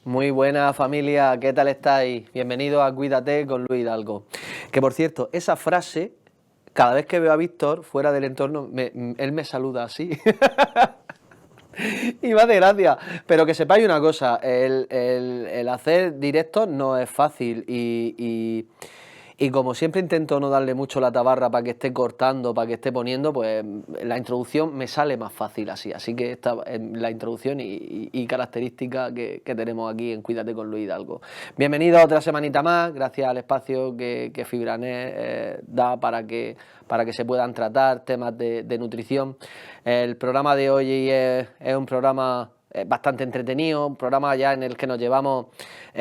Muy buena familia, ¿qué tal estáis? Bienvenidos a Cuídate con Luis Hidalgo. Que por cierto, esa frase, cada vez que veo a Víctor fuera del entorno, él me saluda así. Y me hace gracia. Pero que sepáis una cosa, el hacer directos no es fácil y como siempre intento no darle mucho la tabarra para que esté cortando, para que esté poniendo, pues la introducción me sale más fácil así. Así que esta es la introducción y característica que tenemos aquí en Cuídate con Luis Hidalgo. Bienvenido a otra semanita más, gracias al espacio que Fibranet da para que se puedan tratar temas de nutrición. El programa de hoy es un programa bastante entretenido, un programa ya en el que nos llevamos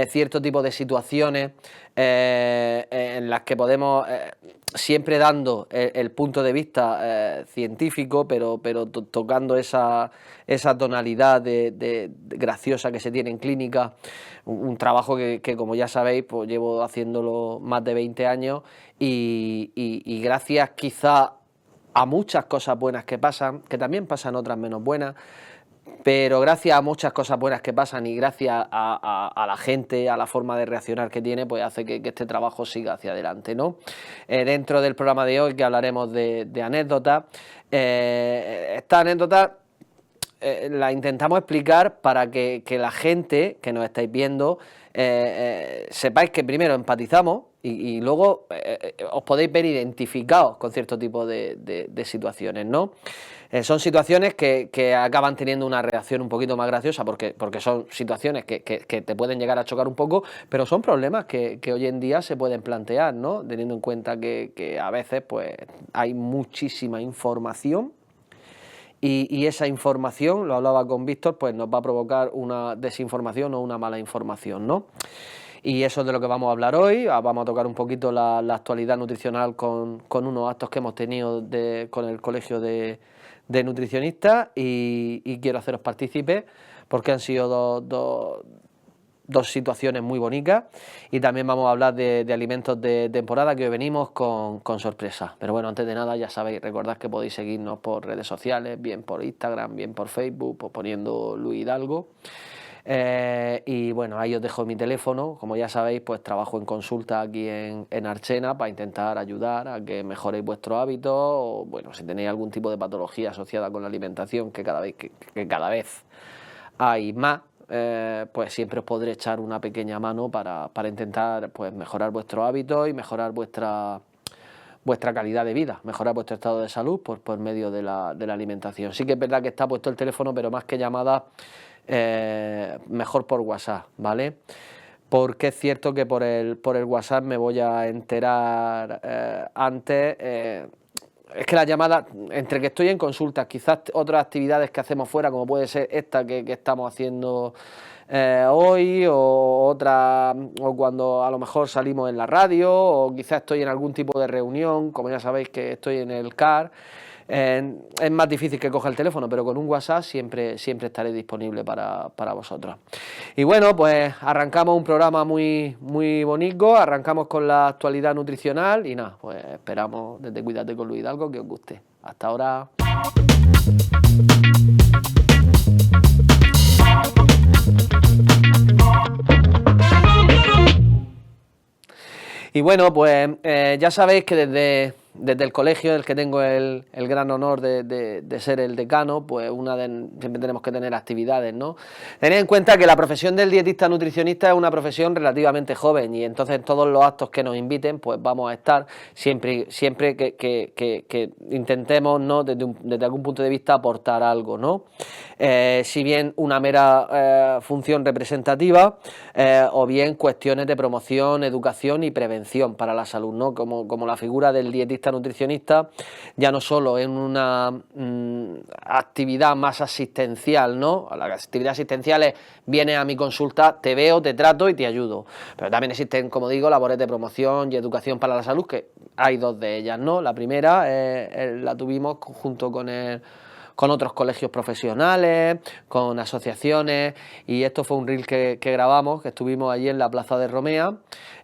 cierto tipo de situaciones en las que podemos, siempre dando el punto de vista científico, pero tocando esa tonalidad de graciosa que se tiene en clínica, un trabajo que como ya sabéis, pues llevo haciéndolo más de 20 años y gracias quizá a muchas cosas buenas que pasan, que también pasan otras menos buenas, pero gracias a muchas cosas buenas que pasan y gracias a la gente, a la forma de reaccionar que tiene, pues hace que este trabajo siga hacia adelante, ¿no? Dentro del programa de hoy, que hablaremos de anécdotas, esta anécdota la intentamos explicar para que la gente que nos estáis viendo sepáis que primero empatizamos y luego os podéis ver identificados con cierto tipo de situaciones, ¿no? Son situaciones que acaban teniendo una reacción un poquito más graciosa porque son situaciones que te pueden llegar a chocar un poco, pero son problemas que hoy en día se pueden plantear, ¿no? Teniendo en cuenta que a veces pues hay muchísima información y esa información, lo hablaba con Víctor, pues nos va a provocar una desinformación o una mala información, ¿no? Y eso es de lo que vamos a hablar hoy. Vamos a tocar un poquito la actualidad nutricional con unos actos que hemos tenido con el colegio de nutricionistas y quiero haceros partícipes porque han sido dos situaciones muy bonitas y también vamos a hablar de alimentos de temporada que hoy venimos con sorpresa. Pero bueno, antes de nada ya sabéis, recordad que podéis seguirnos por redes sociales, bien por Instagram, bien por Facebook, pues poniendo Luis Hidalgo. Y bueno, ahí os dejo mi teléfono. Como ya sabéis, pues trabajo en consulta aquí en Archena para intentar ayudar a que mejoréis vuestros hábitos o bueno, si tenéis algún tipo de patología asociada con la alimentación que cada vez hay más, pues siempre os podré echar una pequeña mano para intentar pues mejorar vuestros hábitos y mejorar vuestra calidad de vida, mejorar vuestro estado de salud por medio de la alimentación. Sí que es verdad que está puesto el teléfono, pero más que llamadas, mejor por WhatsApp, ¿vale? Porque es cierto que por el WhatsApp me voy a enterar antes. Es que las llamadas, entre que estoy en consultas, quizás otras actividades que hacemos fuera, como puede ser esta que estamos haciendo hoy, o otra, o cuando a lo mejor salimos en la radio, o quizás estoy en algún tipo de reunión, como ya sabéis que estoy en el CAR, es más difícil que coja el teléfono, pero con un WhatsApp siempre estaré disponible para vosotros. Y bueno, pues arrancamos un programa muy bonito, arrancamos con la actualidad nutricional y nada, pues esperamos desde Cuídate con Luis Hidalgo que os guste. Hasta ahora. Y bueno, pues ya sabéis que desde el colegio, del que tengo el gran honor de ser el decano, pues siempre tenemos que tener actividades, ¿no? Tened en cuenta que la profesión del dietista nutricionista es una profesión relativamente joven y entonces todos los actos que nos inviten, pues vamos a estar siempre que intentemos, ¿no? Desde algún punto de vista aportar algo, ¿no? Si bien una mera función representativa o bien cuestiones de promoción, educación y prevención para la salud, ¿no? Como la figura del dietista nutricionista ya no solo en una actividad más asistencial, ¿no? La actividad asistencial es vienes a mi consulta, te veo, te trato y te ayudo, pero también existen, como digo, labores de promoción y educación para la salud, que hay dos de ellas, ¿no? La primera la tuvimos junto con con otros colegios profesionales, con asociaciones, y esto fue un reel que grabamos, que estuvimos allí en la Plaza de Romea,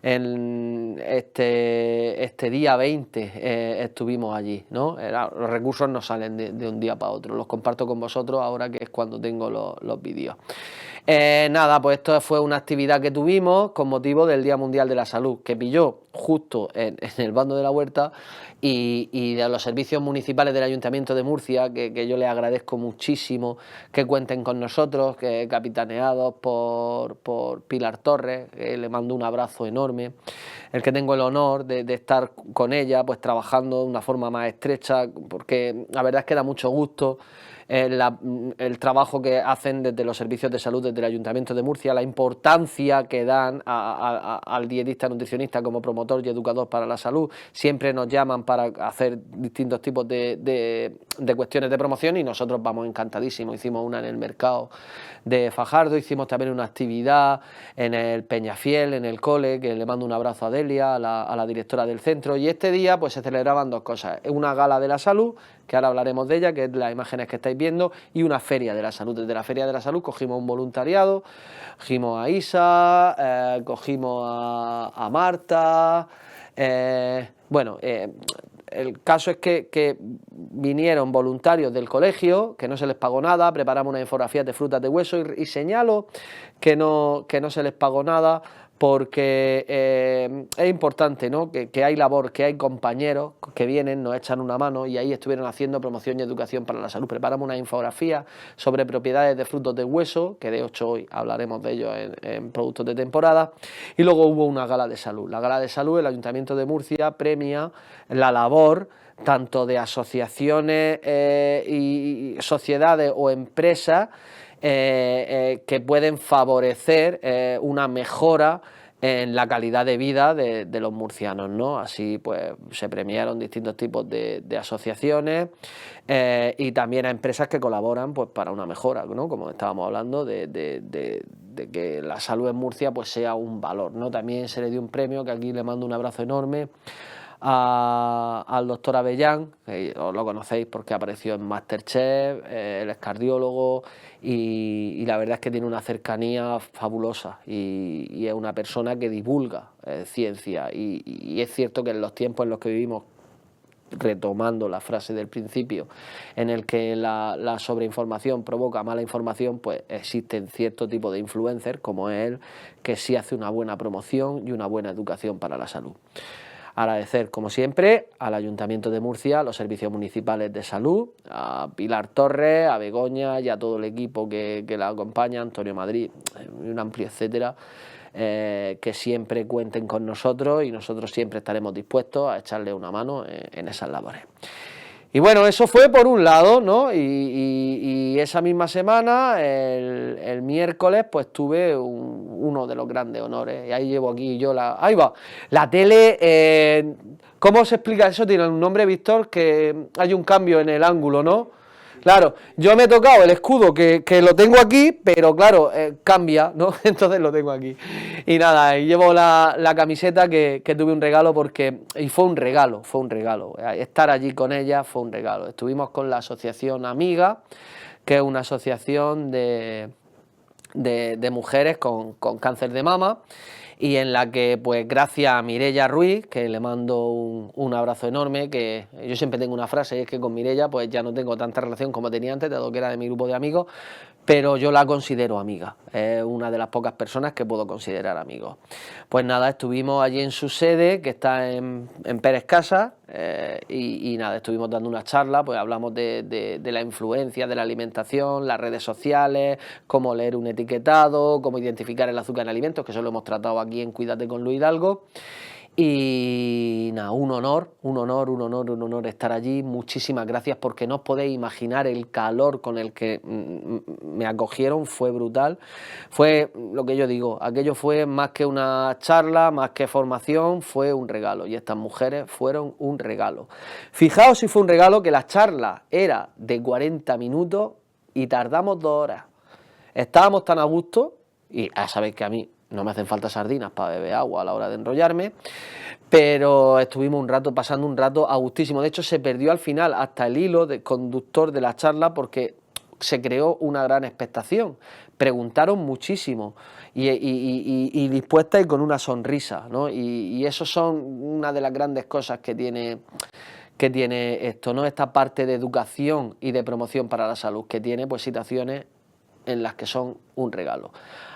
en este día 20 estuvimos allí, ¿no? Los recursos no salen de un día para otro, los comparto con vosotros ahora que es cuando tengo los vídeos. Nada, pues esto fue una actividad que tuvimos con motivo del Día Mundial de la Salud, que pilló justo en el bando de la Huerta, y de los servicios municipales del Ayuntamiento de Murcia, que yo les agradezco muchísimo que cuenten con nosotros, que capitaneados por Pilar Torres, que le mando un abrazo enorme, el que tengo el honor de estar con ella, pues trabajando de una forma más estrecha, porque la verdad es que da mucho gusto el trabajo que hacen desde los servicios de salud, desde el Ayuntamiento de Murcia, la importancia que dan al dietista nutricionista como promotor y educador para la salud. Siempre nos llaman para hacer distintos tipos de cuestiones de promoción y nosotros vamos encantadísimos. Hicimos una en el mercado de Fajardo, hicimos también una actividad en el Peñafiel, en el cole, que le mando un abrazo a Delia, a la directora del centro, y este día pues se celebraban dos cosas: una gala de la salud, que ahora hablaremos de ella, que es las imágenes que estáis viendo, y una feria de la salud. Desde la feria de la salud cogimos un voluntariado, cogimos a Isa, cogimos a Marta, el caso es que vinieron voluntarios del colegio, que no se les pagó nada, preparamos unas infografías de frutas de hueso, y señalo que no se les pagó nada porque es importante, ¿no? que hay labor, que hay compañeros que vienen, nos echan una mano, y ahí estuvieron haciendo promoción y educación para la salud. Preparamos una infografía sobre propiedades de frutos de hueso, que de hecho hoy hablaremos de ellos en productos de temporada, y luego hubo una gala de salud. La gala de salud, el Ayuntamiento de Murcia premia la labor tanto de asociaciones y sociedades o empresas que pueden favorecer una mejora en la calidad de vida de los murcianos, ¿no? Así pues se premiaron distintos tipos de asociaciones y también a empresas que colaboran pues para una mejora, ¿no? Como estábamos hablando de que la salud en Murcia pues sea un valor, ¿no? También se le dio un premio, que aquí le mando un abrazo enorme, al doctor Avellán, que os lo conocéis porque apareció en Masterchef, él es cardiólogo y la verdad es que tiene una cercanía fabulosa y es una persona que divulga ciencia, y es cierto que en los tiempos en los que vivimos, retomando la frase del principio, en el que la sobreinformación provoca mala información, pues existen cierto tipo de influencers como él, que sí hace una buena promoción y una buena educación para la salud. Agradecer, como siempre, al Ayuntamiento de Murcia, a los servicios municipales de salud, a Pilar Torres, a Begoña y a todo el equipo que la acompaña, Antonio Madrid, un amplio etcétera, que siempre cuenten con nosotros, y nosotros siempre estaremos dispuestos a echarle una mano en esas labores. Y bueno, eso fue por un lado, ¿no? Y esa misma semana, el miércoles, pues tuve uno de los grandes honores. Y ahí llevo aquí yo ahí va, la tele. ¿Cómo se explica eso? Tiene un nombre, Víctor, que hay un cambio en el ángulo, ¿no? Claro, yo me he tocado el escudo que lo tengo aquí, pero claro, cambia, ¿no? Entonces lo tengo aquí. Y nada, y llevo la camiseta que tuve un regalo y fue un regalo. Estar allí con ella fue un regalo. Estuvimos con la asociación Amiga, que es una asociación de mujeres con cáncer de mama, y en la que, pues gracias a Mireia Ruiz, que le mando un abrazo enorme, que yo siempre tengo una frase, y es que con Mireia pues ya no tengo tanta relación como tenía antes, dado que era de mi grupo de amigos, pero yo la considero amiga, es una de las pocas personas que puedo considerar amigos. Pues nada, estuvimos allí en su sede, que está en Pérez Casas, y nada, estuvimos dando una charla, pues hablamos de la influencia de la alimentación, las redes sociales, cómo leer un etiquetado, cómo identificar el azúcar en alimentos, que eso lo hemos tratado aquí en Cuídate con Luis Hidalgo. Y nada, un honor estar allí. Muchísimas gracias, porque no os podéis imaginar el calor con el que me acogieron, fue brutal. Fue lo que yo digo, aquello fue más que una charla, más que formación, fue un regalo, y estas mujeres fueron un regalo. Fijaos si fue un regalo, que la charla era de 40 minutos y tardamos 2 horas. Estábamos tan a gusto, y ya sabéis que a mí no me hacen falta sardinas para beber agua a la hora de enrollarme, pero estuvimos pasando un rato a gustísimo. De hecho, se perdió al final hasta el hilo conductor de la charla porque se creó una gran expectación. Preguntaron muchísimo y dispuesta y con una sonrisa, ¿no? Y eso son una de las grandes cosas que tiene esto, ¿no? Esta parte de educación y de promoción para la salud, que tiene pues situaciones en las que son un regalo.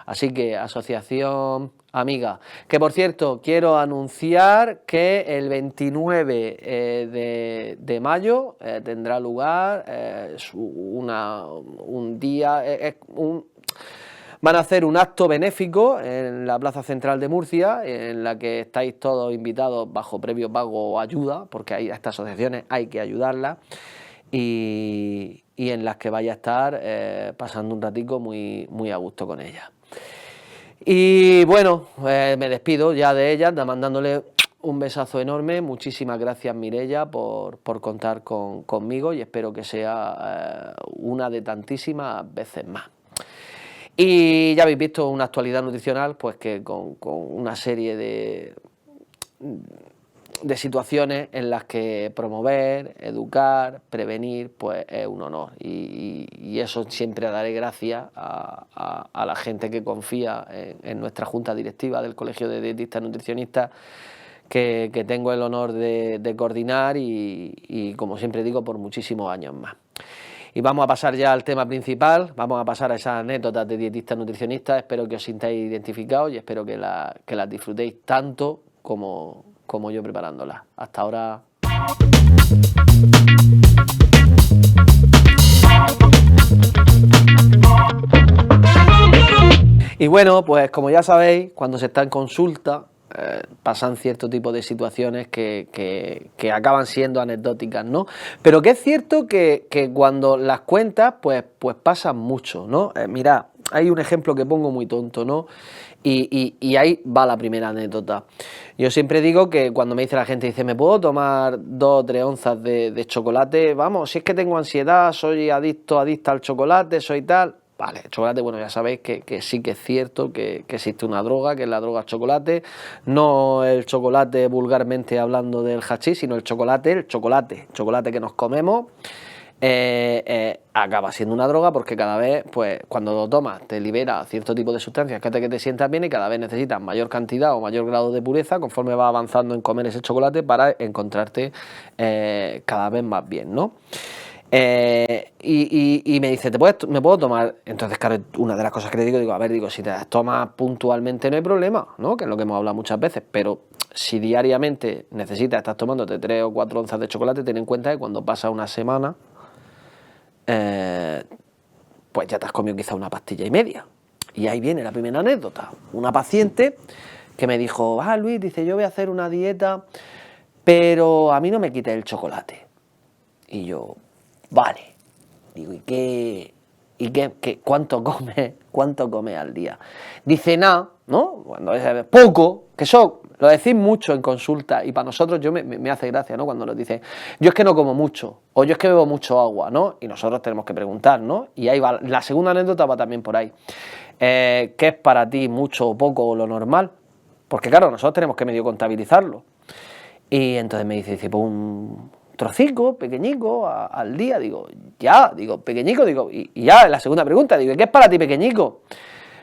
Así que, asociación amiga, que por cierto, quiero anunciar que el 29 de mayo tendrá lugar un día, van a hacer un acto benéfico en la Plaza Central de Murcia, en la que estáis todos invitados bajo previo pago o ayuda, porque a estas asociaciones hay que ayudarlas, y en las que vaya a estar pasando un ratico muy, muy a gusto con ellas. Y bueno, me despido ya de ellas, mandándole un besazo enorme. Muchísimas gracias, Mireia, por contar conmigo, y espero que sea una de tantísimas veces más. Y ya habéis visto una actualidad nutricional, pues que con una serie de situaciones en las que promover, educar, prevenir, pues es un honor. Y eso siempre daré gracias a la gente que confía en nuestra junta directiva del Colegio de Dietistas Nutricionistas, que tengo el honor de coordinar y, como siempre digo, por muchísimos años más. Y vamos a pasar ya al tema principal, vamos a pasar a esas anécdotas de dietistas nutricionistas. Espero que os sintáis identificados y espero que las disfrutéis tanto como yo preparándolas. Hasta ahora. Y bueno, pues como ya sabéis, cuando se está en consulta, pasan cierto tipo de situaciones que acaban siendo anecdóticas, ¿no? Pero que es cierto que cuando las cuentas, pues pasan mucho, ¿no? Mirad, hay un ejemplo que pongo muy tonto, ¿no? Y ahí va la primera anécdota. Yo siempre digo que cuando me dice la gente, dice, ¿me puedo tomar 2 o 3 onzas de chocolate? Vamos, si es que tengo ansiedad, soy adicta al chocolate, soy tal. Vale, el chocolate, bueno, ya sabéis que sí que es cierto que existe una droga, que es la droga chocolate. No el chocolate vulgarmente hablando del hachís, sino el chocolate que nos comemos. Acaba siendo una droga porque cada vez, pues cuando lo tomas, te libera cierto tipo de sustancias que hace que te sientas bien, y cada vez necesitas mayor cantidad o mayor grado de pureza conforme vas avanzando en comer ese chocolate para encontrarte cada vez más bien, ¿no? Y me dice, ¿me puedo tomar? Entonces, claro, una de las cosas que le digo, a ver, si te las tomas puntualmente no hay problema, ¿no? Que es lo que hemos hablado muchas veces, pero si diariamente estás tomándote 3 o 4 onzas de chocolate, ten en cuenta que cuando pasa una semana, pues ya te has comido quizá una pastilla y media. Y ahí viene la primera anécdota. Una paciente que me dijo, Luis, dice, yo voy a hacer una dieta, pero a mí no me quite el chocolate. Y yo, vale. Digo, ¿y qué cuánto come al día? Dice, nada, ¿no? Cuando es poco, que eso lo decís mucho en consulta, y para nosotros me hace gracia, ¿no? Cuando nos dicen, yo es que no como mucho, o yo es que bebo mucho agua, ¿no? Y nosotros tenemos que preguntar, ¿no? Y ahí va, la segunda anécdota va también por ahí. ¿Qué es para ti mucho o poco o lo normal? Porque claro, nosotros tenemos que medio contabilizarlo. Y entonces me dice, pues un trocico, pequeñico, al día. Digo, pequeñico, y ya, la segunda pregunta, digo, ¿qué es para ti pequeñico?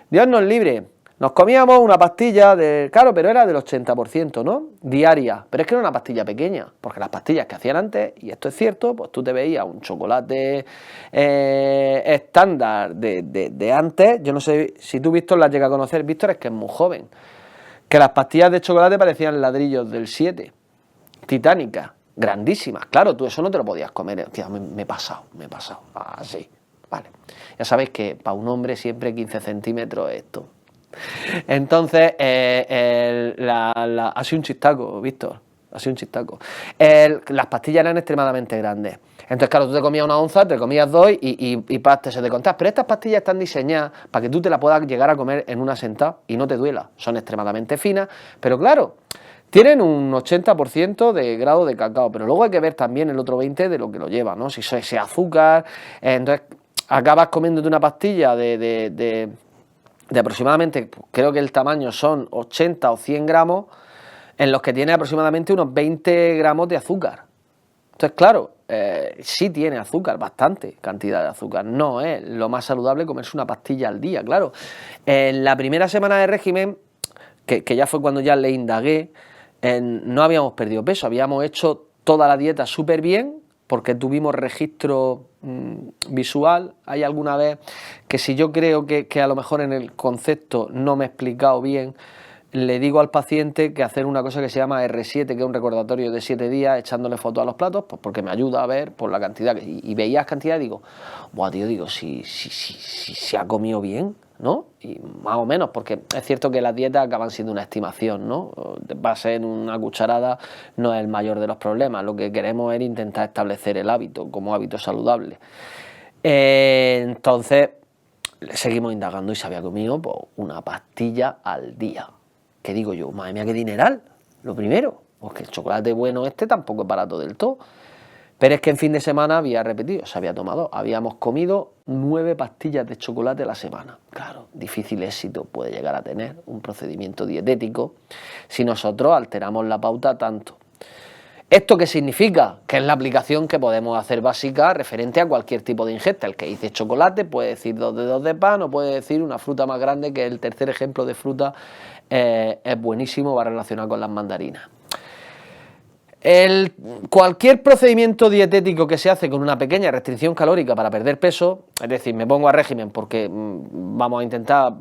Dios nos libre. Nos comíamos una pastilla, claro, pero era del 80%, ¿no? Diaria. Pero es que era una pastilla pequeña, porque las pastillas que hacían antes, y esto es cierto, pues tú te veías un chocolate estándar de antes. Yo no sé si tú, Víctor, las llegas a conocer. Víctor es que es muy joven. Que las pastillas de chocolate parecían ladrillos del 7, titánicas, grandísimas. Claro, tú eso no te lo podías comer. Tío, me he pasado. Sí, vale. Ya sabéis que para un hombre siempre 15 centímetros es esto. Entonces, ha sido un chistaco, Víctor, ha sido un chistaco. Las pastillas eran extremadamente grandes. Entonces, claro, tú te comías una onza, te comías 2 y se te contás. Pero estas pastillas están diseñadas para que tú te las puedas llegar a comer en una sentada y no te duela. Son extremadamente finas, pero claro, tienen un 80% de grado de cacao, pero luego hay que ver también el otro 20% de lo que lo lleva, ¿no? Si eso es azúcar, entonces acabas comiéndote una pastilla de aproximadamente, creo que el tamaño son 80 o 100 gramos, en los que tiene aproximadamente unos 20 gramos de azúcar. Entonces, claro, sí tiene azúcar, bastante cantidad de azúcar. No es lo más saludable comerse una pastilla al día, claro. En la primera semana de régimen, que ya fue cuando ya le indagué, no habíamos perdido peso, habíamos hecho toda la dieta súper bien, porque tuvimos registro visual. Hay alguna vez que si yo creo que a lo mejor en el concepto no me he explicado bien, le digo al paciente que hacer una cosa que se llama R7, que es un recordatorio de 7 días echándole fotos a los platos, pues porque me ayuda a ver por la cantidad, y veías cantidad y digo, buah, tío, digo, si se ha comido bien, ¿no? Y más o menos, porque es cierto que las dietas acaban siendo una estimación, ¿no? Va a ser una cucharada, no es el mayor de los problemas, lo que queremos es intentar establecer el hábito como hábito saludable. Entonces, seguimos indagando y se había comido pues, una pastilla al día. ¿Qué digo yo? Madre mía, qué dineral, lo primero, porque el chocolate bueno tampoco es barato del todo. Pero es que en fin de semana había repetido, se había tomado, habíamos comido 9 pastillas de chocolate a la semana. Claro, difícil éxito puede llegar a tener un procedimiento dietético si nosotros alteramos la pauta tanto. ¿Esto qué significa? Que es la aplicación que podemos hacer básica referente a cualquier tipo de ingesta. El que dice chocolate puede decir 2 dedos de pan o puede decir una fruta más grande, que el tercer ejemplo de fruta es buenísimo, va relacionado con las mandarinas. Cualquier procedimiento dietético que se hace con una pequeña restricción calórica para perder peso, es decir, me pongo a régimen porque vamos a intentar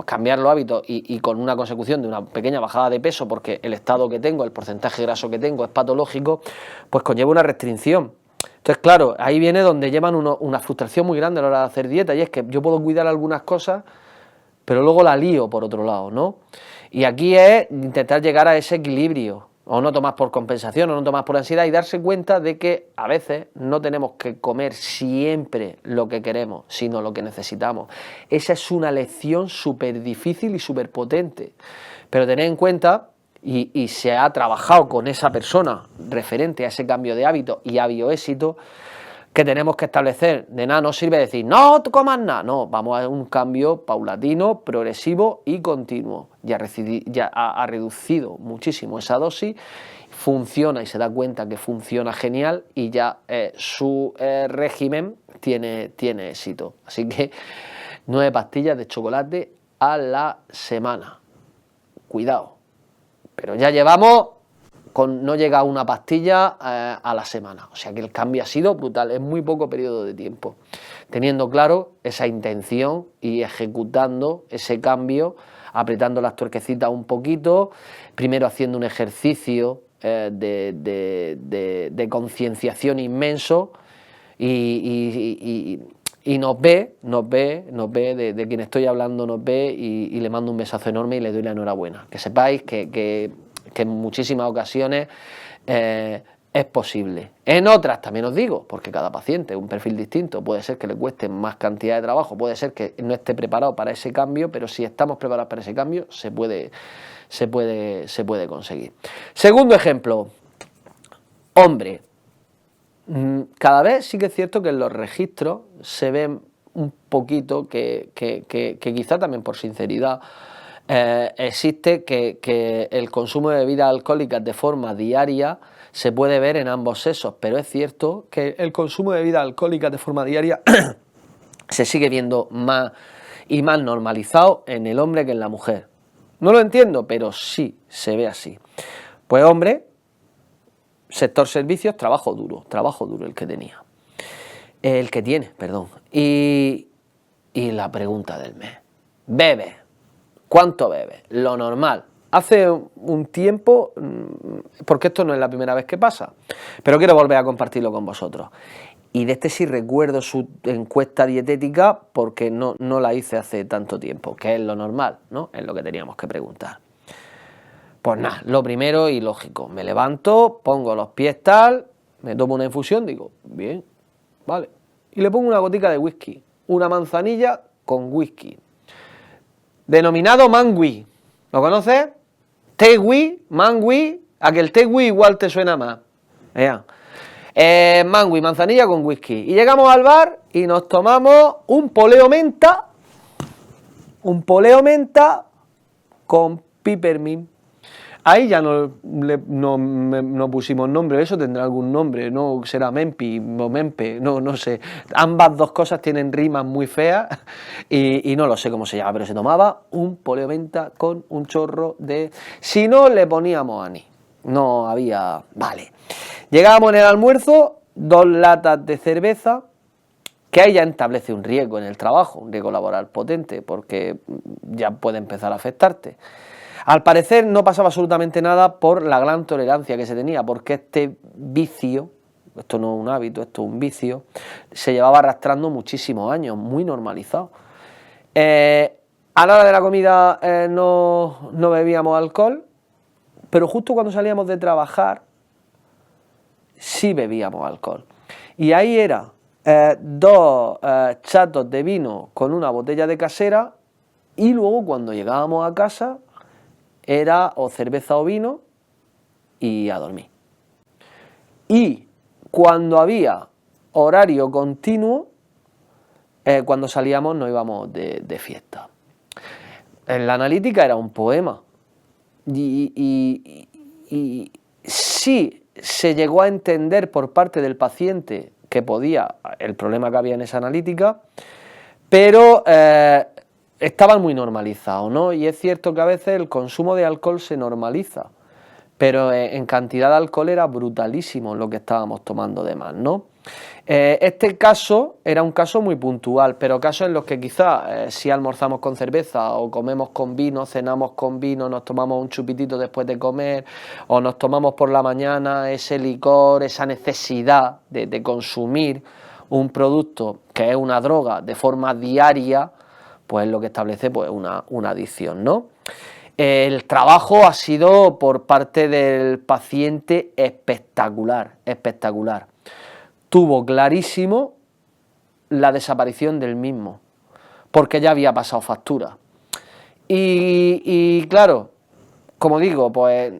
cambiar los hábitos y con una consecución de una pequeña bajada de peso porque el estado que tengo, el porcentaje graso que tengo es patológico, pues conlleva una restricción. Entonces, claro, ahí viene donde llevan una frustración muy grande a la hora de hacer dieta, y es que yo puedo cuidar algunas cosas, pero luego la lío por otro lado, ¿no? Y aquí es intentar llegar a ese equilibrio. O no tomas por compensación, o no tomas por ansiedad, y darse cuenta de que a veces no tenemos que comer siempre lo que queremos, sino lo que necesitamos. Esa es una lección súper difícil y súper potente. Pero tened en cuenta, y se ha trabajado con esa persona referente a ese cambio de hábito y ha habido éxito, que tenemos que establecer. De nada nos sirve decir, no comas nada. No, vamos a un cambio paulatino, progresivo y continuo. Ya ha reducido muchísimo esa dosis, funciona y se da cuenta que funciona genial, y ya su régimen tiene éxito. Así que 9 pastillas de chocolate a la semana. Cuidado. Pero ya llevamos... no llega a una pastilla a la semana, o sea que el cambio ha sido brutal, es muy poco periodo de tiempo, teniendo claro esa intención y ejecutando ese cambio, apretando las tuerquecitas un poquito, primero haciendo un ejercicio de concienciación inmenso, y nos ve, de quien estoy hablando nos ve, y le mando un besazo enorme y le doy la enhorabuena, que sepáis que en muchísimas ocasiones es posible. En otras también os digo, porque cada paciente es un perfil distinto, puede ser que le cueste más cantidad de trabajo, puede ser que no esté preparado para ese cambio, pero si estamos preparados para ese cambio, se puede conseguir. Segundo ejemplo, hombre. Cada vez sí que es cierto que en los registros se ve un poquito que quizá también por sinceridad, existe que el consumo de bebidas alcohólicas de forma diaria se puede ver en ambos sexos, pero es cierto que el consumo de bebidas alcohólicas de forma diaria se sigue viendo más y más normalizado en el hombre que en la mujer. No lo entiendo, pero sí se ve así. Pues hombre, sector servicios, trabajo duro el que tenía. El que tiene, perdón. Y la pregunta del mes. ¿Bebe? ¿Cuánto bebe? Lo normal. Hace un tiempo, porque esto no es la primera vez que pasa, pero quiero volver a compartirlo con vosotros. Y de sí recuerdo su encuesta dietética, porque no la hice hace tanto tiempo, que es lo normal, ¿no? Es lo que teníamos que preguntar. Pues nada, lo primero y lógico, me levanto, pongo los pies tal, me tomo una infusión, digo, bien, vale. Y le pongo una gotica de whisky, una manzanilla con whisky. Denominado mangui. ¿Lo conoces? Tegui, mangui, a que el tegui igual te suena más. Mangui, manzanilla con whisky. Y llegamos al bar y nos tomamos un poleo menta con peppermint. Ahí ya no pusimos nombre, eso tendrá algún nombre, no será Mempi o Mempe, no sé. Ambas dos cosas tienen rimas muy feas y no lo sé cómo se llama, pero se tomaba un poliomenta con un chorro de... Si no, le poníamos anís, no había... Vale. Llegábamos en el almuerzo, 2 latas de cerveza, que ahí ya establece un riesgo en el trabajo, un riesgo laboral potente, porque ya puede empezar a afectarte. Al parecer no pasaba absolutamente nada por la gran tolerancia que se tenía, porque este vicio, esto no es un hábito, esto es un vicio, se llevaba arrastrando muchísimos años, muy normalizado. A la hora de la comida no bebíamos alcohol, pero justo cuando salíamos de trabajar sí bebíamos alcohol. Y ahí era 2 chatos de vino con una botella de casera, y luego cuando llegábamos a casa era o cerveza o vino y a dormir. Y cuando había horario continuo, cuando salíamos no íbamos de fiesta. En la analítica era un poema. Y sí se llegó a entender por parte del paciente que podía, el problema que había en esa analítica, pero estaban muy normalizados, ¿no? Y es cierto que a veces el consumo de alcohol se normaliza, pero en cantidad de alcohol era brutalísimo lo que estábamos tomando de más, ¿no? Este caso era un caso muy puntual, pero casos en los que quizás si almorzamos con cerveza o comemos con vino, cenamos con vino, nos tomamos un chupitito después de comer o nos tomamos por la mañana ese licor, esa necesidad de consumir un producto que es una droga de forma diaria, pues es lo que establece pues una adicción, ¿no? El trabajo ha sido por parte del paciente espectacular, espectacular. Tuvo clarísimo la desaparición del mismo, porque ya había pasado factura. Y claro, como digo, pues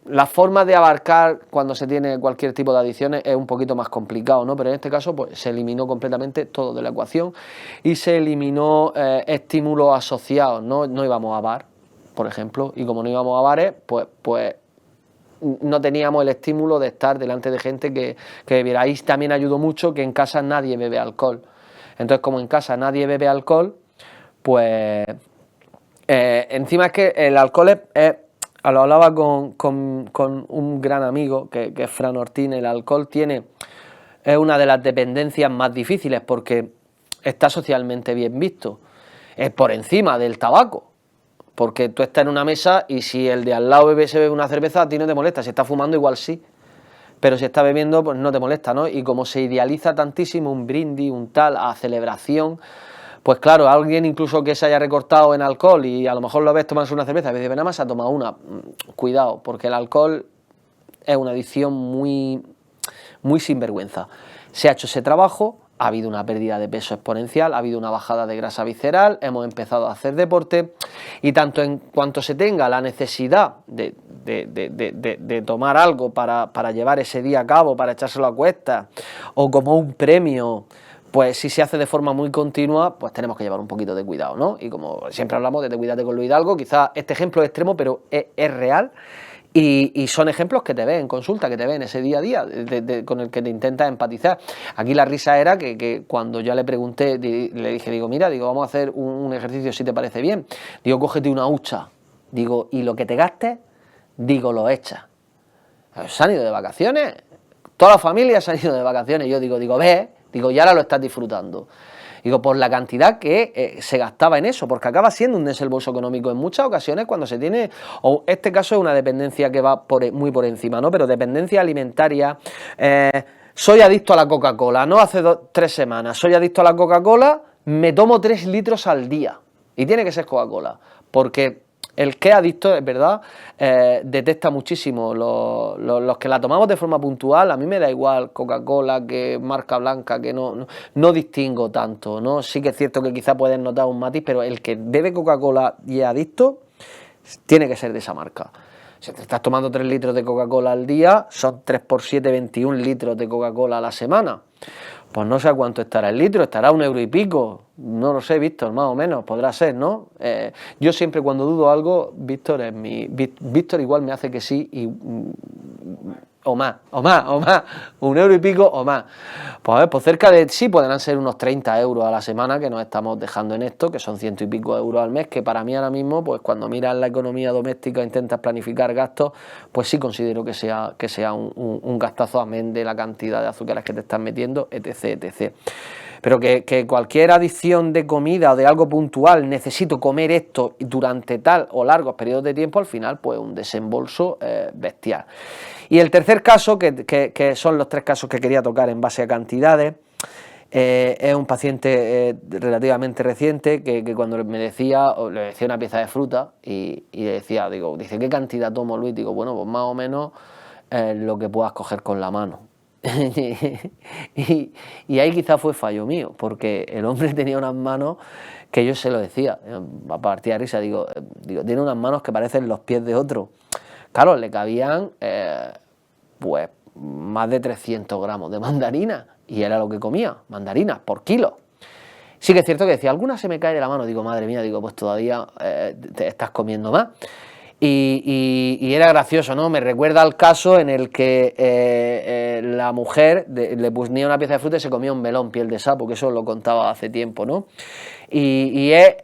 la forma de abarcar cuando se tiene cualquier tipo de adicciones es un poquito más complicado, ¿no? Pero en este caso pues se eliminó completamente todo de la ecuación y se eliminó estímulos asociados, ¿no? No íbamos a bar, por ejemplo, y como no íbamos a bares, pues no teníamos el estímulo de estar delante de gente que bebiera. Ahí también ayudó mucho que en casa nadie bebe alcohol. Entonces, como en casa nadie bebe alcohol, pues encima es que el alcohol lo hablaba con un gran amigo que es Fran Ortín. El alcohol es una de las dependencias más difíciles porque está socialmente bien visto, es por encima del tabaco. Porque tú estás en una mesa y si el de al lado se bebe una cerveza, a ti no te molesta. Si está fumando, igual sí. Pero si está bebiendo, pues no te molesta, ¿no? Y como se idealiza tantísimo un brindis, un tal, a celebración, pues claro, alguien incluso que se haya recortado en alcohol y a lo mejor lo ves tomarse una cerveza, y dice, nada más se ha tomado una. Cuidado, porque el alcohol es una adicción muy sinvergüenza. Se ha hecho ese trabajo, ha habido una pérdida de peso exponencial, ha habido una bajada de grasa visceral, hemos empezado a hacer deporte y tanto en cuanto se tenga la necesidad de tomar algo para llevar ese día a cabo, para echárselo a cuestas o como un premio, pues si se hace de forma muy continua, pues tenemos que llevar un poquito de cuidado, ¿no? Y como siempre hablamos de cuídate con lo hidalgo, quizás este ejemplo es extremo, pero es real. Y son ejemplos que te ven en consulta, que te ven ese día a día, con el que te intentas empatizar. Aquí la risa era que cuando yo le pregunté, le dije, mira, vamos a hacer un ejercicio si te parece bien. Cógete una hucha. Y lo que te gastes, lo echas. ¿Se han ido de vacaciones? Toda la familia se han ido de vacaciones. Yo ve, y ahora lo estás disfrutando. Por la cantidad que se gastaba en eso, porque acaba siendo un desembolso económico en muchas ocasiones cuando se tiene, o este caso es una dependencia que va muy por encima, ¿no? Pero dependencia alimentaria, soy adicto a la Coca-Cola, ¿no? Hace 3 semanas soy adicto a la Coca-Cola, me tomo 3 litros al día, y tiene que ser Coca-Cola, porque el que es adicto, es verdad, detecta muchísimo. Los que la tomamos de forma puntual, a mí me da igual Coca-Cola que marca blanca, que no distingo tanto, ¿no? Sí que es cierto que quizá puedes notar un matiz, pero el que bebe Coca-Cola y es adicto, tiene que ser de esa marca. Si te estás tomando 3 litros de Coca-Cola al día, son 3 por 7, 21 litros de Coca-Cola a la semana. Pues no sé a cuánto estará el litro, estará a 1 € y pico, no lo sé, Víctor, más o menos, podrá ser, ¿no? Yo siempre cuando dudo algo, Víctor Víctor igual me hace que sí y o más, 1 € y pico o más. Pues a ver, pues cerca de, sí, podrán ser unos 30 € a la semana que nos estamos dejando en esto, que son 100 y pico euros al mes, que para mí ahora mismo, pues cuando miras la economía doméstica e intentas planificar gastos, pues sí considero que sea un gastazo, amén de la cantidad de azúcares que te estás metiendo, etc, etc. Pero que cualquier adición de comida o de algo puntual, necesito comer esto durante tal o largos periodos de tiempo, al final pues un desembolso bestial. Y el tercer caso, que son los 3 casos que quería tocar en base a cantidades, es un paciente relativamente reciente que cuando me decía, le decía una pieza de fruta y le decía, dice, ¿qué cantidad tomo, Luis? Digo, bueno, pues más o menos lo que puedas coger con la mano. y ahí quizás fue fallo mío, porque el hombre tenía unas manos que yo se lo decía, a partir de risa, digo, tiene unas manos que parecen los pies de otro. Claro, le cabían pues más de 300 gramos de mandarina y era lo que comía, mandarinas por kilo. Sí que es cierto que decía, alguna se me cae de la mano, digo, madre mía, pues todavía te estás comiendo más. Y era gracioso, ¿no? Me recuerda al caso en el que la mujer le ponía una pieza de fruta y se comía un melón, piel de sapo, que eso lo contaba hace tiempo, ¿no? Y es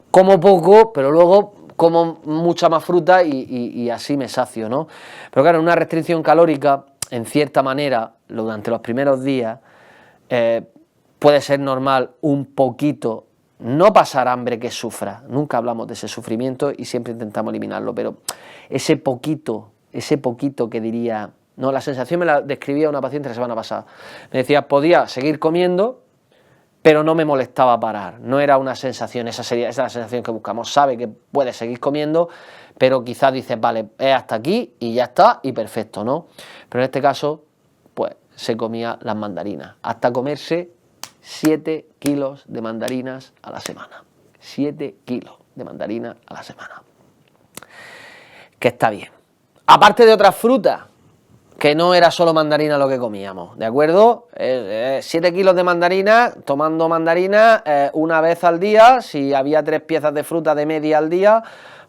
como poco, pero luego como mucha más fruta y así me sacio, ¿no? Pero claro, una restricción calórica, en cierta manera, durante los primeros días, puede ser normal un poquito, no pasar hambre que sufra, nunca hablamos de ese sufrimiento y siempre intentamos eliminarlo, pero ese poquito que diría, no, la sensación me la describía una paciente la semana pasada, me decía, podía seguir comiendo, pero no me molestaba parar, no era una sensación, esa es la sensación que buscamos, sabe que puede seguir comiendo, pero quizás dices, vale, es hasta aquí y ya está, y perfecto, ¿no? Pero en este caso, pues se comía las mandarinas, hasta comerse 7 kilos de mandarinas a la semana, 7 kilos de mandarinas a la semana, que está bien, aparte de otras frutas, que no era solo mandarina lo que comíamos, ¿de acuerdo? 7 kilos de mandarina, tomando mandarina una vez al día, si había 3 piezas de fruta de media al día,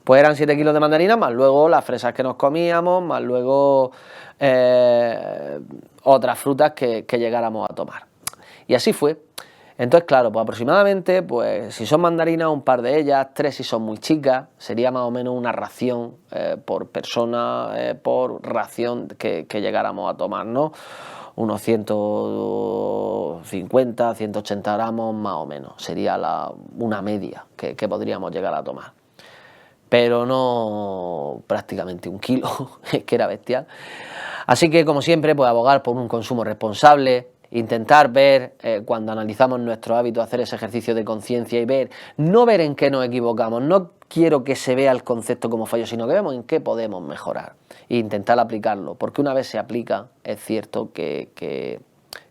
pues eran 7 kilos de mandarina, más luego las fresas que nos comíamos, más luego otras frutas que llegáramos a tomar. Y así fue. Entonces, claro, pues aproximadamente, pues si son mandarinas, un par de ellas, 3 si son muy chicas, sería más o menos una ración por persona, por ración que llegáramos a tomar, ¿no? Unos 150, 180 gramos más o menos, sería una media que podríamos llegar a tomar. Pero no prácticamente 1 kilo, es que era bestial. Así que, como siempre, pues abogar por un consumo responsable, intentar ver, cuando analizamos nuestros hábitos, hacer ese ejercicio de conciencia y ver, no ver en qué nos equivocamos, no quiero que se vea el concepto como fallo, sino que vemos en qué podemos mejorar e intentar aplicarlo, porque una vez se aplica, es cierto que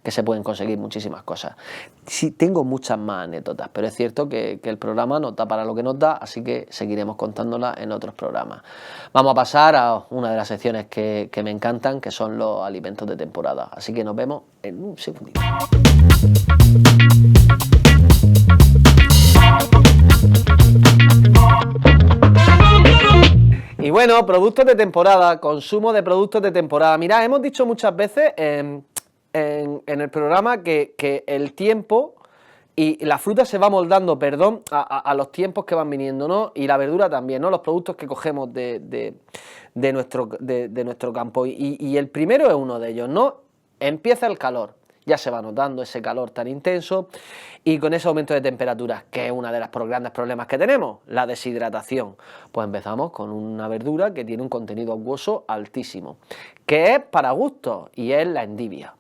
se pueden conseguir muchísimas cosas. Sí, tengo muchas más anécdotas, pero es cierto que el programa nos da para lo que nos da, así que seguiremos contándolas en otros programas. Vamos a pasar a una de las secciones que me encantan, que son los alimentos de temporada. Así que nos vemos en un segundito. Y bueno, productos de temporada, consumo de productos de temporada. Mirad, hemos dicho muchas veces en el programa que el tiempo y la fruta se va moldando, a los tiempos que van viniendo, ¿no? Y la verdura también, ¿no? Los productos que cogemos de nuestro campo. Y el primero es uno de ellos, ¿no? Empieza el calor, ya se va notando ese calor tan intenso y con ese aumento de temperaturas, que es uno de los grandes problemas que tenemos, la deshidratación. Pues empezamos con una verdura que tiene un contenido acuoso altísimo, que es para gusto y es la endivia.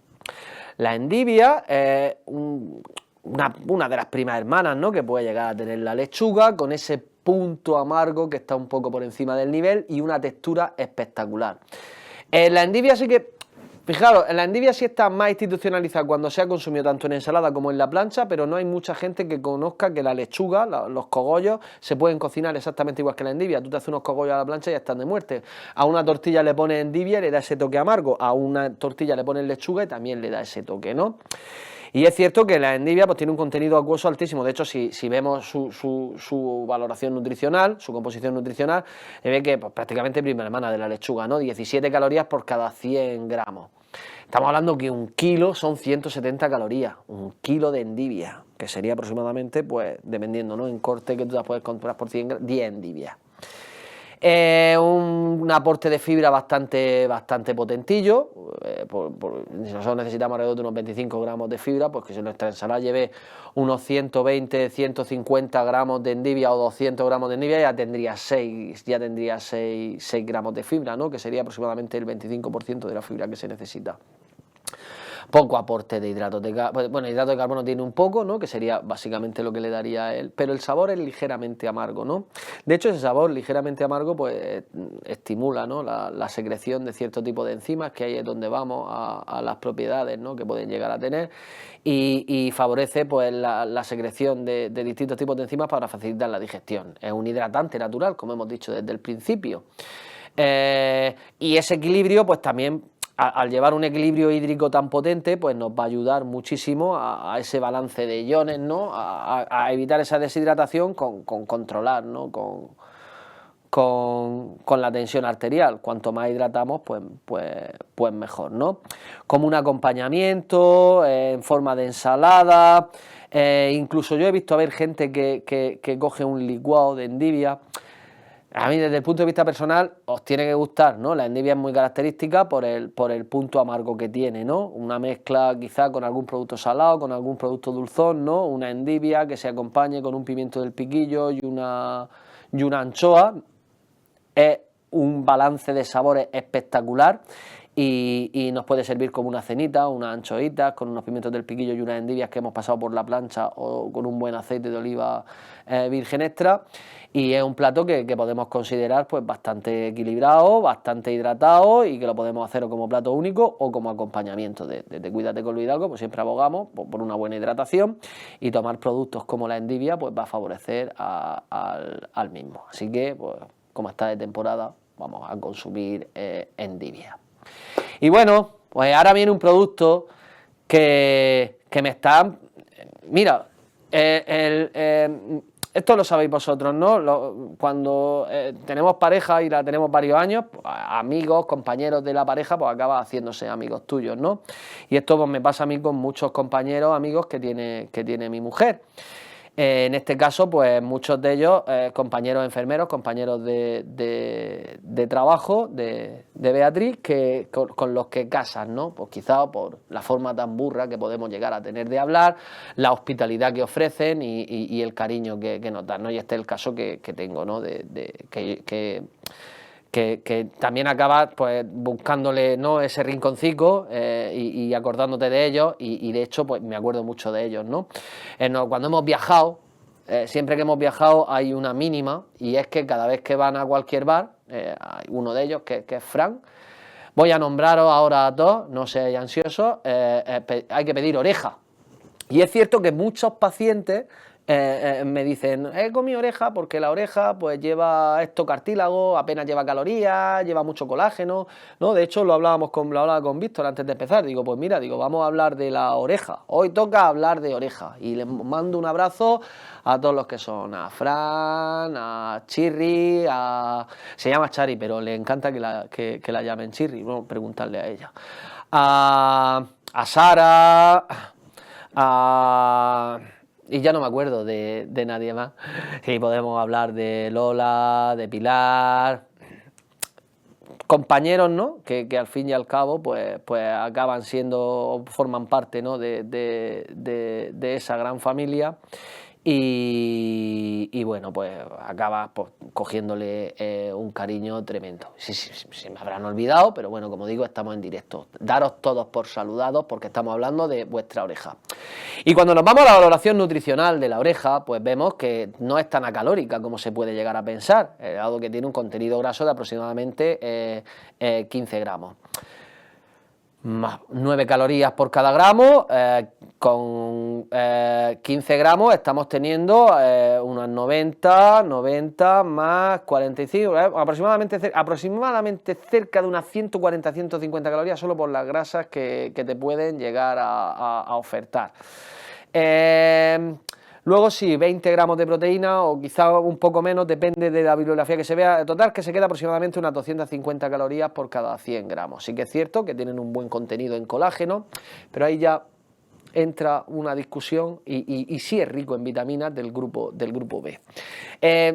La endivia es una de las primas hermanas, ¿no?, que puede llegar a tener la lechuga, con ese punto amargo que está un poco por encima del nivel y una textura espectacular. La endivia sí que, fijaros, la endivia sí está más institucionalizada cuando se ha consumido tanto en ensalada como en la plancha, pero no hay mucha gente que conozca que la lechuga, los cogollos, se pueden cocinar exactamente igual que la endivia. Tú te haces unos cogollos a la plancha y ya están de muerte. A una tortilla le pones endivia y le da ese toque amargo, a una tortilla le pones lechuga y también le da ese toque, ¿no? Y es cierto que la endivia pues, tiene un contenido acuoso altísimo. De hecho, si vemos su valoración nutricional, su composición nutricional, se ve que pues, prácticamente prima hermana de la lechuga, ¿no? 17 calorías por cada 100 gramos. Estamos hablando que un kilo son 170 calorías, un kilo de endivia, que sería aproximadamente, pues, dependiendo, ¿no? En corte que tú las puedes comprar por 100 gramos, 10 endivias. Un aporte de fibra bastante potentillo, nosotros necesitamos alrededor de unos 25 gramos de fibra, pues que si nuestra ensalada lleve unos 120, 150 gramos de endivia o 200 gramos de endivia, ya tendría 6 gramos de fibra, ¿no? Que sería aproximadamente el 25% de la fibra que se necesita. Poco aporte de hidratos de carbono, bueno, hidratos de carbono tiene un poco, ¿no? Que sería básicamente lo que le daría a él, pero el sabor es ligeramente amargo, ¿no? De hecho, ese sabor ligeramente amargo, pues, estimula, ¿no? La secreción de cierto tipo de enzimas, que ahí es donde vamos a las propiedades, ¿no? Que pueden llegar a tener, y favorece, pues, la secreción de distintos tipos de enzimas para facilitar la digestión. Es un hidratante natural, como hemos dicho desde el principio. Y ese equilibrio, pues, también al llevar un equilibrio hídrico tan potente, pues nos va a ayudar muchísimo a ese balance de iones, ¿no? A evitar esa deshidratación con controlar, ¿no? Con la tensión arterial. Cuanto más hidratamos, pues mejor, ¿no? Como un acompañamiento, en forma de ensalada, incluso yo he visto a ver gente que coge un licuado de endivia. A mí, desde el punto de vista personal, os tiene que gustar, ¿no? La endivia es muy característica por el punto amargo que tiene, ¿no? Una mezcla quizá con algún producto salado, con algún producto dulzón, ¿no? Una endivia que se acompañe con un pimiento del piquillo y una anchoa. Es un balance de sabores espectacular y nos puede servir como una cenita, unas anchoitas con unos pimientos del piquillo y unas endivias que hemos pasado por la plancha o con un buen aceite de oliva virgen extra, y es un plato que podemos considerar pues bastante equilibrado, bastante hidratado, y que lo podemos hacer o como plato único o como acompañamiento de Cuídate con Luis Hidalgo. Pues siempre abogamos por una buena hidratación, y tomar productos como la endivia pues va a favorecer al mismo. Así que, pues, como está de temporada, vamos a consumir endivia. Y bueno, pues ahora viene un producto que me está... Mira, esto lo sabéis vosotros, ¿no? Cuando tenemos pareja y la tenemos varios años, pues, amigos, compañeros de la pareja, pues acaba haciéndose amigos tuyos, ¿no? Y esto pues, me pasa a mí con muchos compañeros, amigos que tiene mi mujer. En este caso, pues muchos de ellos, compañeros enfermeros, compañeros de trabajo de Beatriz, con los que casan, ¿no? Pues quizá por la forma tan burra que podemos llegar a tener de hablar, la hospitalidad que ofrecen y el cariño que nos dan, ¿no? Y este es el caso que tengo, ¿no? Que también acabas pues buscándole, ¿no? Ese rinconcico y acordándote de ellos, y de hecho pues me acuerdo mucho de ellos, ¿no? Cuando hemos viajado, siempre que hemos viajado hay una mínima, y es que cada vez que van a cualquier bar, hay uno de ellos que es Fran. Voy a nombraros ahora a todos, no seáis ansiosos, hay que pedir oreja. Y es cierto que muchos pacientes me dicen, he comido oreja porque la oreja pues lleva esto cartílago, apenas lleva calorías, lleva mucho colágeno, ¿no? De hecho lo hablaba con Víctor antes de empezar. Digo, pues mira, vamos a hablar de la oreja, hoy toca hablar de oreja, y les mando un abrazo a todos los que son, a Fran, a Chirri, se llama Chari, pero le encanta que la llamen Chirri, bueno, preguntarle a ella, a Sara, y ya no me acuerdo de nadie más. Sí, podemos hablar de Lola, de Pilar, compañeros, ¿no? Que al fin y al cabo pues acaban siendo, forman parte, ¿no? de esa gran familia. Y bueno, pues acabas pues, cogiéndole un cariño tremendo. Sí, me habrán olvidado, pero bueno, como digo, estamos en directo. Daros todos por saludados, porque estamos hablando de vuestra oreja. Y cuando nos vamos a la valoración nutricional de la oreja, pues vemos que no es tan acalórica como se puede llegar a pensar, dado que tiene un contenido graso de aproximadamente 15 gramos. más 9 calorías por cada gramo, con 15 gramos estamos teniendo unas 90 más 45, aproximadamente cerca de unas 140-150 calorías solo por las grasas que te pueden llegar a ofertar. Luego sí, 20 gramos de proteína o quizá un poco menos, depende de la bibliografía que se vea. Total, que se queda aproximadamente unas 250 calorías por cada 100 gramos. Sí que es cierto que tienen un buen contenido en colágeno, pero ahí ya entra una discusión y sí es rico en vitaminas del grupo B.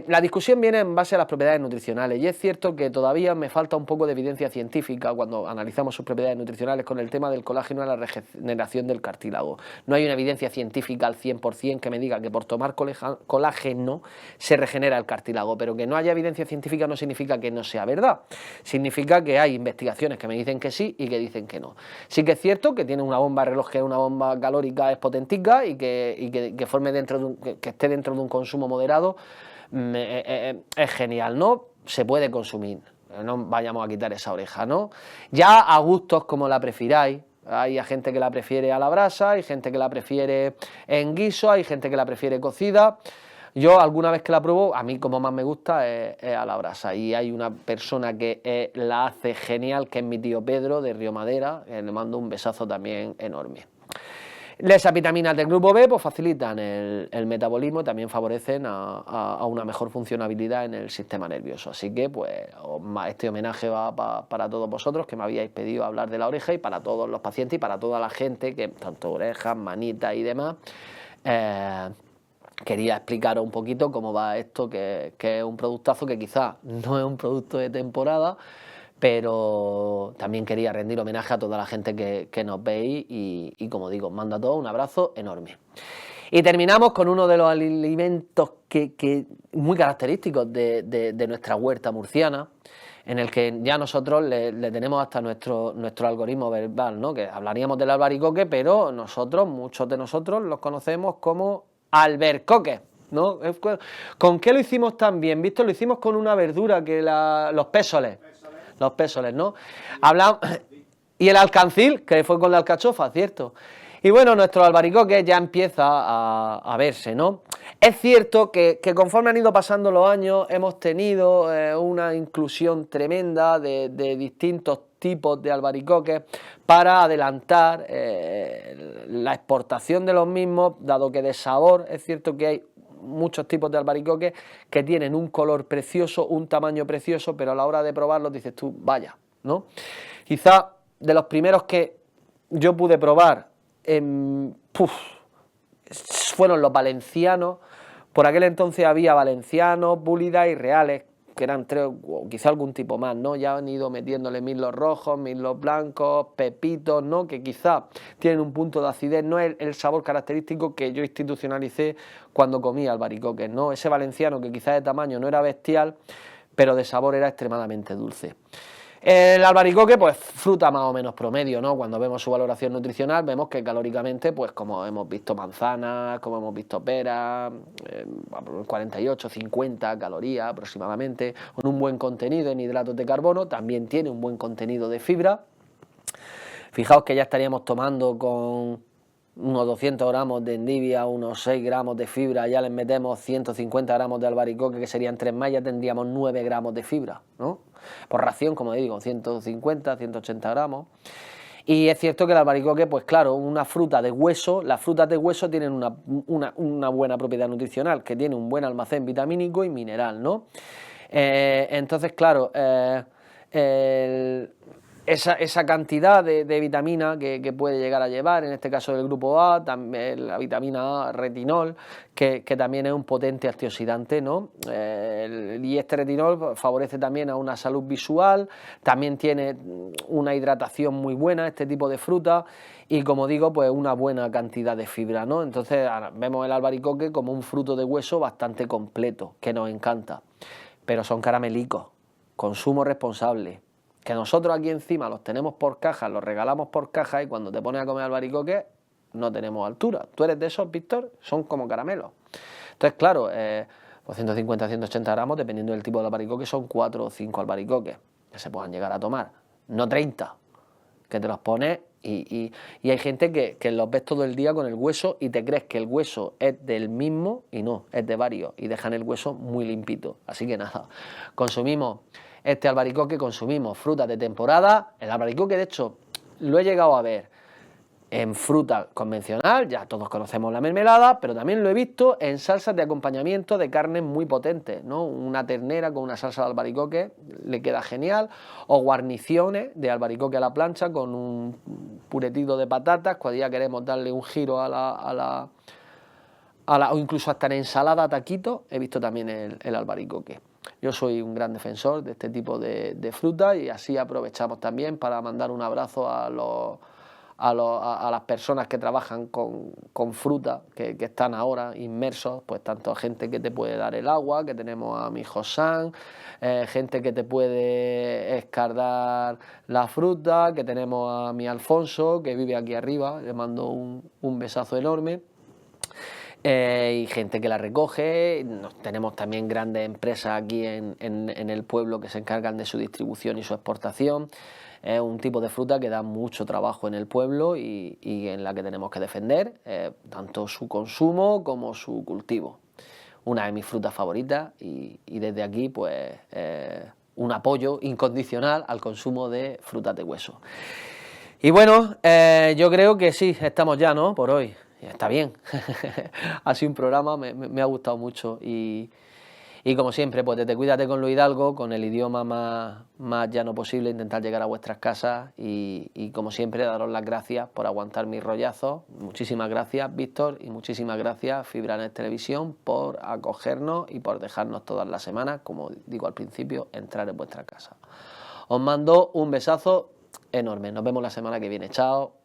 La discusión viene en base a las propiedades nutricionales y es cierto que todavía me falta un poco de evidencia científica cuando analizamos sus propiedades nutricionales con el tema del colágeno y la regeneración del cartílago. No hay una evidencia científica al 100% que me diga que por tomar colágeno se regenera el cartílago, pero que no haya evidencia científica no significa que no sea verdad. Significa que hay investigaciones que me dicen que sí y que dicen que no. Sí que es cierto que tiene una bomba reloj, que es una bomba calórica, es potentica y que forme dentro de que esté dentro de un consumo moderado. Es genial, ¿no? Se puede consumir, no vayamos a quitar esa oreja, ¿no? Ya a gustos como la prefiráis. Hay gente que la prefiere a la brasa, hay gente que la prefiere en guiso, hay gente que la prefiere cocida. Yo alguna vez que la pruebo, a mí como más me gusta es a la brasa, y hay una persona que la hace genial, que es mi tío Pedro de Río Madera, le mando un besazo también enorme. Esas vitaminas del grupo B pues facilitan el metabolismo y también favorecen a una mejor funcionabilidad en el sistema nervioso. Así que pues este homenaje va para todos vosotros que me habíais pedido hablar de la oreja, y para todos los pacientes y para toda la gente que tanto orejas, manitas y demás. Quería explicaros un poquito cómo va esto, que es un productazo que quizás no es un producto de temporada, pero también quería rendir homenaje a toda la gente que nos veis y como digo, os mando a todos un abrazo enorme. Y terminamos con uno de los alimentos muy característicos de nuestra huerta murciana, en el que ya nosotros le tenemos hasta nuestro algoritmo verbal, ¿no? Que hablaríamos del albaricoque, pero muchos de nosotros los conocemos como albercoque, ¿no? ¿Con qué lo hicimos tan bien? ¿Visto? Lo hicimos con una verdura que los pésoles. Los pésoles, ¿no? Y el alcancil, que fue con la alcachofa, ¿cierto? Y bueno, nuestro albaricoque ya empieza a verse, ¿no? Es cierto que conforme han ido pasando los años hemos tenido una inclusión tremenda de distintos tipos de albaricoques para adelantar la exportación de los mismos, dado que de sabor es cierto que hay muchos tipos de albaricoques que tienen un color precioso, un tamaño precioso, pero a la hora de probarlos dices tú, vaya, ¿no? Quizá de los primeros que yo pude probar fueron los valencianos. Por aquel entonces había valencianos, búlidas y reales, que eran 3 o quizá algún tipo más, ¿no? Ya han ido metiéndole mirlos rojos, mirlos blancos, pepitos, ¿no? Que quizá tienen un punto de acidez, no es el sabor característico que yo institucionalicé cuando comía albaricoques, ¿no? Ese valenciano que quizá de tamaño no era bestial, pero de sabor era extremadamente dulce. El albaricoque, pues fruta más o menos promedio, ¿no? Cuando vemos su valoración nutricional, vemos que calóricamente, pues como hemos visto manzanas, como hemos visto peras, 48, 50 calorías aproximadamente, con un buen contenido en hidratos de carbono, también tiene un buen contenido de fibra. Fijaos que ya estaríamos tomando con unos 200 gramos de endivia, unos 6 gramos de fibra, ya les metemos 150 gramos de albaricoque, que serían 3 más, ya tendríamos 9 gramos de fibra, ¿no? Por ración, como digo, 150, 180 gramos. Y es cierto que el albaricoque, pues claro, una fruta de hueso, las frutas de hueso tienen una buena propiedad nutricional, que tiene un buen almacén vitamínico y mineral, ¿no? Entonces, claro, esa cantidad de vitamina que puede llegar a llevar, en este caso del grupo A, también la vitamina A, retinol, que también es un potente antioxidante, ¿no? Y este retinol favorece también a una salud visual, también tiene una hidratación muy buena este tipo de fruta y, como digo, pues una buena cantidad de fibra, ¿no? Entonces vemos el albaricoque como un fruto de hueso bastante completo, que nos encanta, pero son caramelicos, consumo responsable. Que nosotros aquí encima los tenemos por caja, los regalamos por caja, y cuando te pones a comer albaricoque no tenemos altura. ¿Tú eres de esos, Víctor? Son como caramelos. Entonces, claro, pues 150, 180 gramos, dependiendo del tipo de albaricoque, son 4 o 5 albaricoques que se puedan llegar a tomar, no 30, que te los pones y hay gente que los ves todo el día con el hueso y te crees que el hueso es del mismo y no, es de varios y dejan el hueso muy limpito. Así que nada, consumimos este albaricoque, consumimos frutas de temporada. El albaricoque, de hecho, lo he llegado a ver en fruta convencional, ya todos conocemos la mermelada, pero también lo he visto en salsas de acompañamiento de carnes muy potentes, ¿no? Una ternera con una salsa de albaricoque le queda genial, o guarniciones de albaricoque a la plancha con un puretito de patatas, cuando ya queremos darle un giro o incluso hasta en ensalada taquito, he visto también el albaricoque. Yo soy un gran defensor de este tipo de frutas y así aprovechamos también para mandar un abrazo a las personas que trabajan con fruta, que están ahora inmersos, pues tanto gente que te puede dar el agua, que tenemos a mi Josán, gente que te puede escardar la fruta, que tenemos a mi Alfonso, que vive aquí arriba, le mando un besazo enorme. Y gente que la recoge. Tenemos también grandes empresas aquí en el pueblo que se encargan de su distribución y su exportación. Es un tipo de fruta que da mucho trabajo en el pueblo y en la que tenemos que defender tanto su consumo como su cultivo. Una de mis frutas favoritas y desde aquí pues un apoyo incondicional al consumo de frutas de hueso. Y bueno, yo creo que sí, estamos ya, ¿no? Por hoy. Está bien. Ha sido un programa, me ha gustado mucho y como siempre, pues desde Cuídate con lo Hidalgo, con el idioma más llano posible, intentar llegar a vuestras casas y como siempre, daros las gracias por aguantar mis rollazos. Muchísimas gracias, Víctor, y muchísimas gracias, Fibranet Televisión, por acogernos y por dejarnos todas las semanas, como digo al principio, entrar en vuestra casa. Os mando un besazo enorme. Nos vemos la semana que viene. Chao.